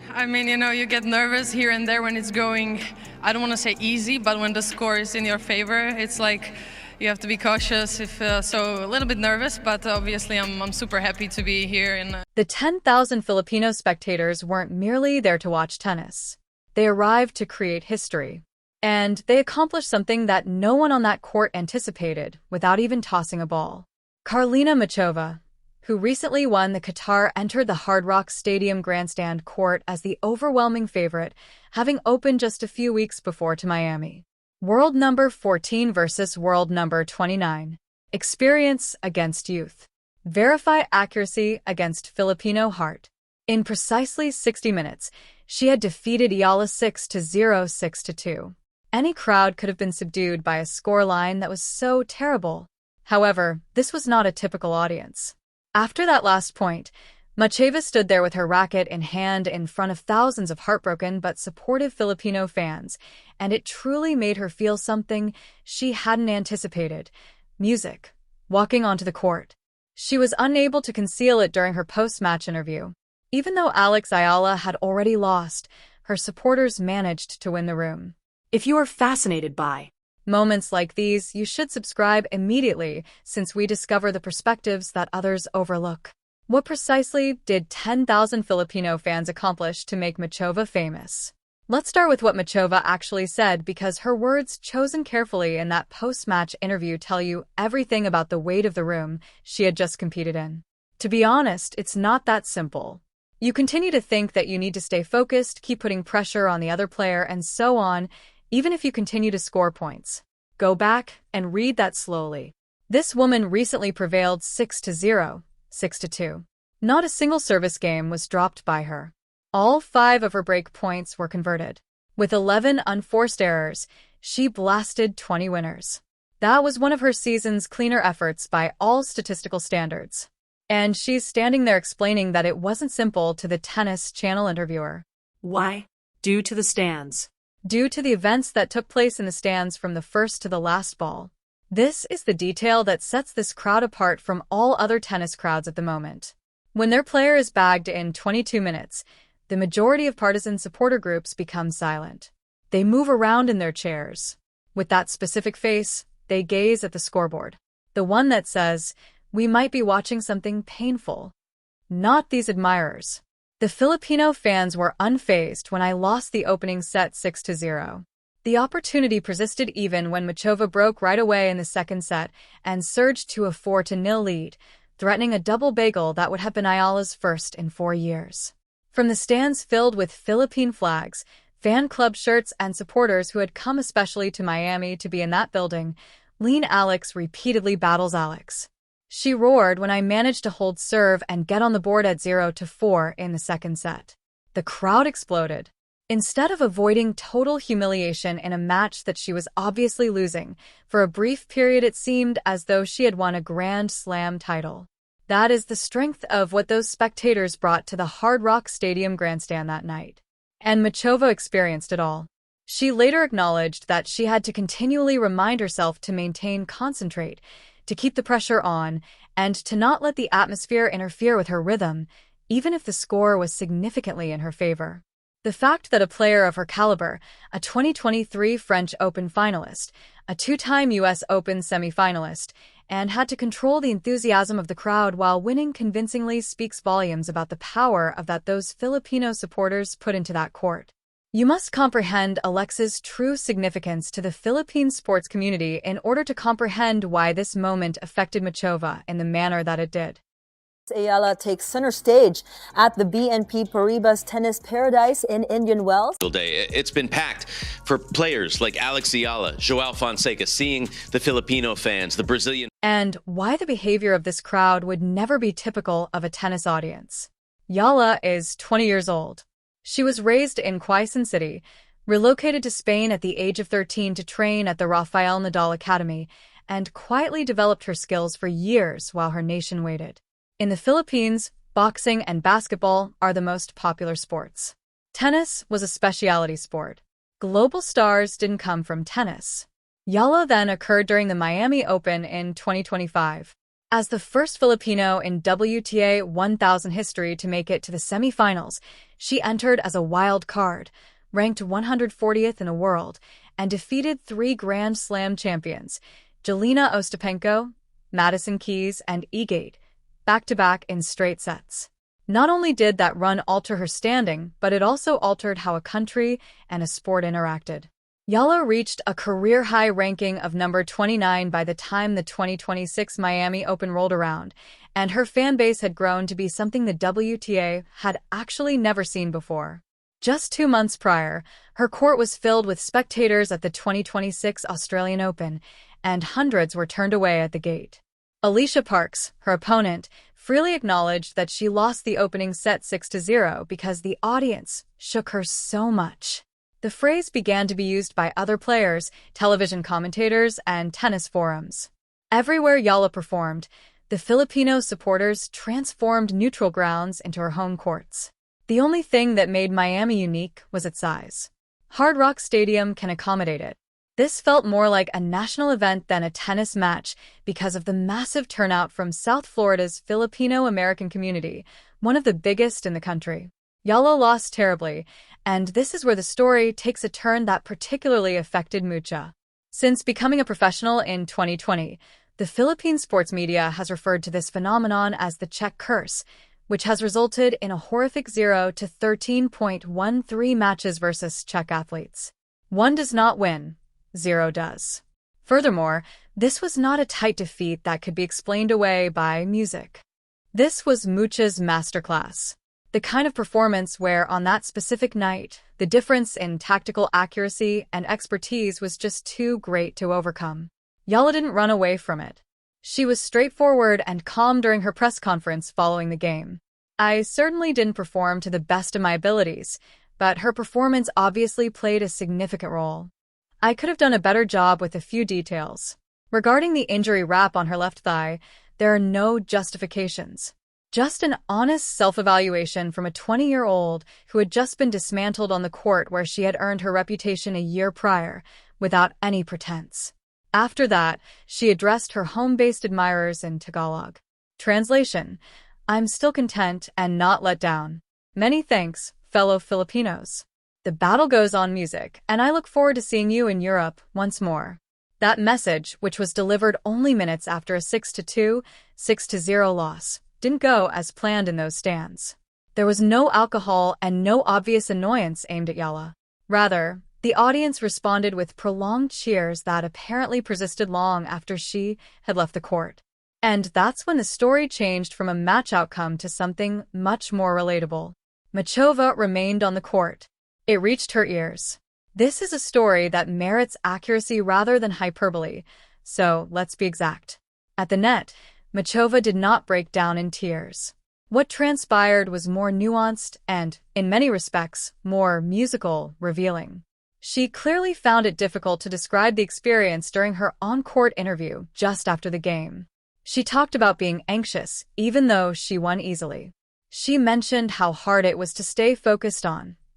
I mean, you get nervous here and there when it's going, I don't want to say easy, but when the score is in your favor, it's like you have to be cautious. So a little bit nervous, but obviously I'm super happy to be here. The 10,000 Filipino spectators weren't merely there to watch tennis. They arrived to create history. And they accomplished something that no one on that court anticipated without even tossing a ball. Karolina Muchová, who recently won the Qatar, entered the Hard Rock Stadium grandstand court as the overwhelming favorite, having opened just a few weeks before to Miami. World number 14 versus world number 29. Experience against youth. Verify accuracy against Filipino heart. In precisely 60 minutes, she had defeated Eala 6-0, 6-2. Any crowd could have been subdued by a scoreline that was so terrible. However, this was not a typical audience. After that last point, Muchova stood there with her racket in hand in front of thousands of heartbroken but supportive Filipino fans, and it truly made her feel something she hadn't anticipated: music. Walking onto the court. She was unable to conceal it during her post-match interview. Even though Alex Eala had already lost, her supporters managed to win the room. If you are fascinated by moments like these, you should subscribe immediately, since we discover the perspectives that others overlook. What precisely did 10,000 Filipino fans accomplish to make Muchova famous? Let's start with what Muchova actually said, because her words chosen carefully in that post-match interview tell you everything about the weight of the room she had just competed in. To be honest, it's not that simple. You continue to think that you need to stay focused, keep putting pressure on the other player, and so on, even if you continue to score points. Go back and read that slowly. This woman recently prevailed 6-0, 6-2. Not a single service game was dropped by her. All 5 of her break points were converted. With 11 unforced errors, she blasted 20 winners. That was one of her season's cleaner efforts by all statistical standards. And she's standing there explaining that it wasn't simple to the Tennis Channel interviewer. Why? Due to the stands. Due to the events that took place in the stands from the first to the last ball. This is the detail that sets this crowd apart from all other tennis crowds at the moment. When their player is bagged in 22 minutes, the majority of partisan supporter groups become silent. They move around in their chairs. With that specific face, they gaze at the scoreboard. The one that says, "We might be watching something painful." Not these admirers. The Filipino fans were unfazed when I lost the opening set 6-0. The opportunity persisted even when Muchova broke right away in the second set and surged to a 4-0 lead, threatening a double bagel that would have been Eala's first in 4 years. From the stands filled with Philippine flags, fan club shirts, and supporters who had come especially to Miami to be in that building, Lean Alex repeatedly battles Alex. She roared when I managed to hold serve and get on the board at 0-4 in the second set. The crowd exploded. Instead of avoiding total humiliation in a match that she was obviously losing, for a brief period it seemed as though she had won a Grand Slam title. That is the strength of what those spectators brought to the Hard Rock Stadium grandstand that night. And Muchova experienced it all. She later acknowledged that she had to continually remind herself to maintain concentrate, to keep the pressure on, and to not let the atmosphere interfere with her rhythm, even if the score was significantly in her favor. The fact that a player of her caliber, a 2023 French Open finalist, a 2-time US Open semifinalist, and had to control the enthusiasm of the crowd while winning convincingly speaks volumes about the power of that those Filipino supporters put into that court. You must comprehend Alex's true significance to the Philippine sports community in order to comprehend why this moment affected Muchova in the manner that it did. Eala takes center stage at the BNP Paribas Tennis Paradise in Indian Wells. Day. It's been packed for players like Alex Eala, Joao Fonseca, seeing the Filipino fans, the Brazilian. And why the behavior of this crowd would never be typical of a tennis audience. Eala is 20 years old. She was raised in Quezon City, relocated to Spain at the age of 13 to train at the Rafael Nadal Academy, and quietly developed her skills for years while her nation waited. In the Philippines, boxing and basketball are the most popular sports. Tennis was a specialty sport. Global stars didn't come from tennis. Eala then occurred during the Miami Open in 2025. As the first Filipino in WTA 1000 history to make it to the semifinals, She entered as a wild card, ranked 140th in the world, and defeated 3 Grand Slam champions, Jelena Ostapenko, Madison Keys, and Egate, back-to-back in straight sets. Not only did that run alter her standing, but it also altered how a country and a sport interacted. Eala reached a career-high ranking of number 29 by the time the 2026 Miami Open rolled around, and her fan base had grown to be something the WTA had actually never seen before. Just 2 months prior, her court was filled with spectators at the 2026 Australian Open, and hundreds were turned away at the gate. Alicia Parks, her opponent, freely acknowledged that she lost the opening set 6-0 because the audience shook her so much. The phrase began to be used by other players, television commentators, and tennis forums. Everywhere Eala performed, the Filipino supporters transformed neutral grounds into her home courts. The only thing that made Miami unique was its size. Hard Rock Stadium can accommodate it. This felt more like a national event than a tennis match because of the massive turnout from South Florida's Filipino-American community, one of the biggest in the country. Eala lost terribly, and this is where the story takes a turn that particularly affected Mucha. Since becoming a professional in 2020, the Philippine sports media has referred to this phenomenon as the Czech curse, which has resulted in a horrific 0-13.13 matches versus Czech athletes. One does not win, 0 does. Furthermore, this was not a tight defeat that could be explained away by music. This was Mucha's masterclass. The kind of performance where, on that specific night, the difference in tactical accuracy and expertise was just too great to overcome. Eala didn't run away from it. She was straightforward and calm during her press conference following the game. I certainly didn't perform to the best of my abilities, but her performance obviously played a significant role. I could have done a better job with a few details. Regarding the injury wrap on her left thigh, there are no justifications. Just an honest self-evaluation from a 20-year-old who had just been dismantled on the court where she had earned her reputation a year prior, without any pretense. After that, she addressed her home-based admirers in Tagalog. Translation: I'm still content and not let down. Many thanks, fellow Filipinos. The battle goes on music, and I look forward to seeing you in Europe once more. That message, which was delivered only minutes after a 6-2, 6-0 loss, didn't go as planned in those stands. There was no alcohol and no obvious annoyance aimed at Eala. Rather, the audience responded with prolonged cheers that apparently persisted long after she had left the court. And that's when the story changed from a match outcome to something much more relatable. Muchova remained on the court. It reached her ears. This is a story that merits accuracy rather than hyperbole, so let's be exact. At the net, Muchova did not break down in tears. What transpired was more nuanced and, in many respects, more musical, revealing. She clearly found it difficult to describe the experience during her on-court interview just after the game. She talked about being anxious, even though she won easily. She mentioned how hard it was to stay focused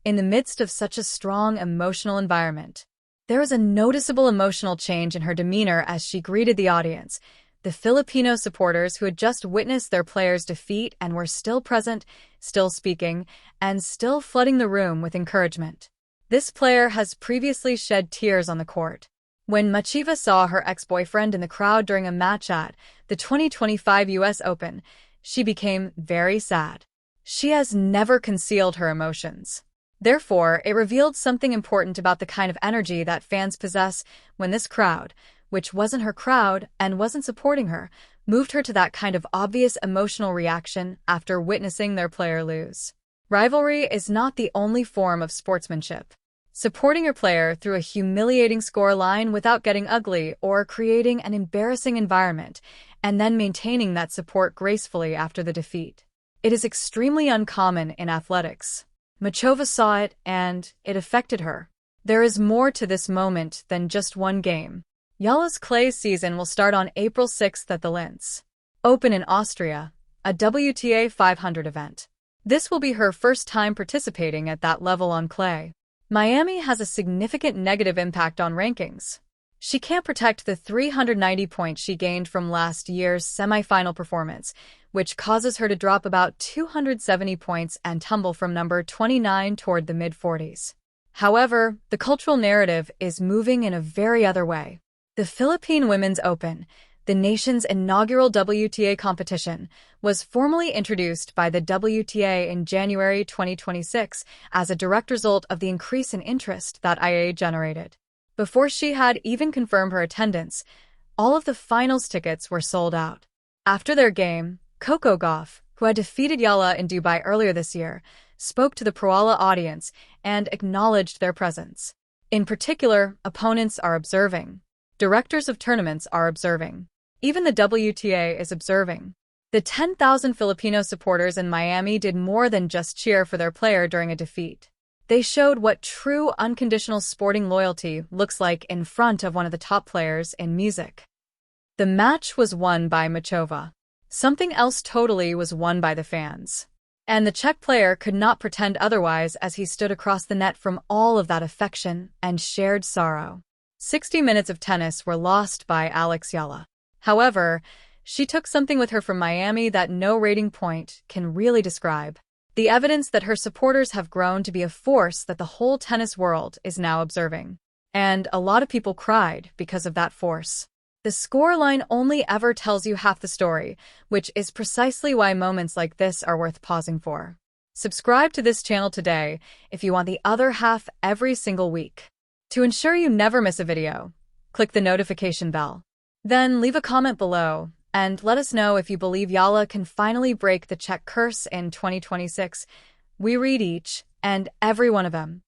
in the midst of such a strong emotional environment. There was a noticeable emotional change in her demeanor as she greeted the audience, the Filipino supporters who had just witnessed their players' defeat and were still present, still speaking, and still flooding the room with encouragement. This player has previously shed tears on the court. When Muchova saw her ex-boyfriend in the crowd during a match at the 2025 US Open, she became very sad. She has never concealed her emotions. Therefore, it revealed something important about the kind of energy that fans possess when this crowd, which wasn't her crowd and wasn't supporting her, moved her to that kind of obvious emotional reaction after witnessing their player lose. Rivalry is not the only form of sportsmanship. Supporting your player through a humiliating scoreline without getting ugly or creating an embarrassing environment, and then maintaining that support gracefully after the defeat. It is extremely uncommon in athletics. Muchova saw it, and it affected her. There is more to this moment than just one game. Eala's clay season will start on April 6th at the Linz Open in Austria, a WTA 500 event. This will be her first time participating at that level on clay. Miami has a significant negative impact on rankings. She can't protect the 390 points she gained from last year's semifinal performance, which causes her to drop about 270 points and tumble from number 29 toward the mid-40s. However, the cultural narrative is moving in a very other way. The Philippine Women's Open, the nation's inaugural WTA competition, was formally introduced by the WTA in January 2026 as a direct result of the increase in interest that IA generated. Before she had even confirmed her attendance, all of the finals tickets were sold out. After their game, Coco Gauff, who had defeated Eala in Dubai earlier this year, spoke to the Proala audience and acknowledged their presence. In particular, opponents are observing. Directors of tournaments are observing. Even the WTA is observing. The 10,000 Filipino supporters in Miami did more than just cheer for their player during a defeat. They showed what true unconditional sporting loyalty looks like in front of one of the top players in music. The match was won by Muchova. Something else totally was won by the fans. And the Czech player could not pretend otherwise as he stood across the net from all of that affection and shared sorrow. 60 minutes of tennis were lost by Alex Eala. However, she took something with her from Miami that no rating point can really describe. The evidence that her supporters have grown to be a force that the whole tennis world is now observing. And a lot of people cried because of that force. The scoreline only ever tells you half the story, which is precisely why moments like this are worth pausing for. Subscribe to this channel today if you want the other half every single week. To ensure you never miss a video, click the notification bell. Then leave a comment below and let us know if you believe Eala can finally break the Czech curse in 2026. We read each and every one of them.